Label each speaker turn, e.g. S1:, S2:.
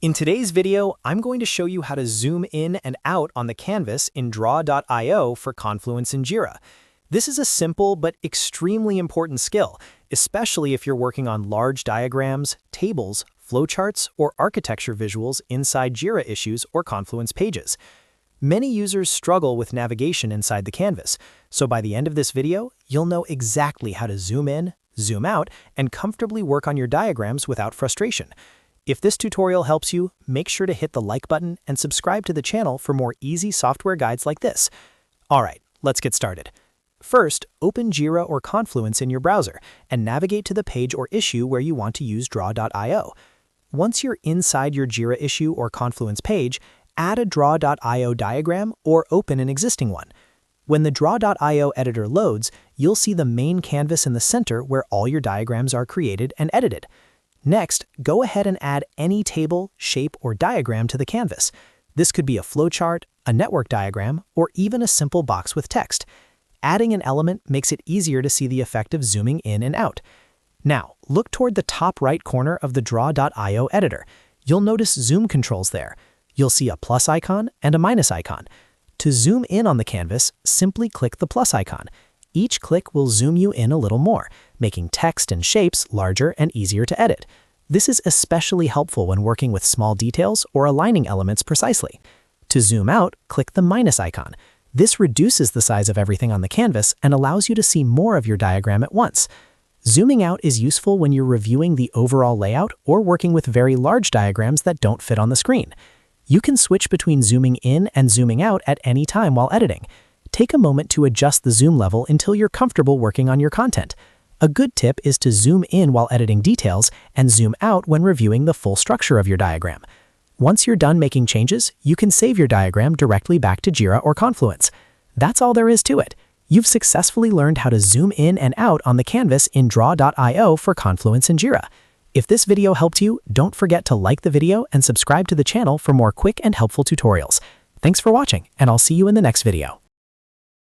S1: In today's video, I'm going to show you how to zoom in and out on the canvas in Draw.io for Confluence and Jira. This is a simple but extremely important skill, especially if you're working on large diagrams, tables, flowcharts, or architecture visuals inside Jira issues or Confluence pages. Many users struggle with navigation inside the canvas, so by the end of this video, you'll know exactly how to zoom in, zoom out, and comfortably work on your diagrams without frustration. If this tutorial helps you, make sure to hit the like button and subscribe to the channel for more easy software guides like this. Alright, let's get started. First, open Jira or Confluence in your browser and navigate to the page or issue where you want to use Draw.io. Once you're inside your Jira issue or Confluence page, add a Draw.io diagram or open an existing one. When the Draw.io editor loads, you'll see the main canvas in the center where all your diagrams are created and edited. Next, go ahead and add any table, shape, or diagram to the canvas. This could be a flowchart, a network diagram, or even a simple box with text. Adding an element makes it easier to see the effect of zooming in and out. Now, look toward the top right corner of the Draw.io editor. You'll notice zoom controls there. You'll see a plus icon and a minus icon. To zoom in on the canvas, simply click the plus icon. Each click will zoom you in a little more, making text and shapes larger and easier to edit. This is especially helpful when working with small details or aligning elements precisely. To zoom out, click the minus icon. This reduces the size of everything on the canvas and allows you to see more of your diagram at once. Zooming out is useful when you're reviewing the overall layout or working with very large diagrams that don't fit on the screen. You can switch between zooming in and zooming out at any time while editing. Take a moment to adjust the zoom level until you're comfortable working on your content. A good tip is to zoom in while editing details and zoom out when reviewing the full structure of your diagram. Once you're done making changes, you can save your diagram directly back to Jira or Confluence. That's all there is to it. You've successfully learned how to zoom in and out on the canvas in Draw.io for Confluence and Jira. If this video helped you, don't forget to like the video and subscribe to the channel for more quick and helpful tutorials. Thanks for watching, and I'll see you in the next video.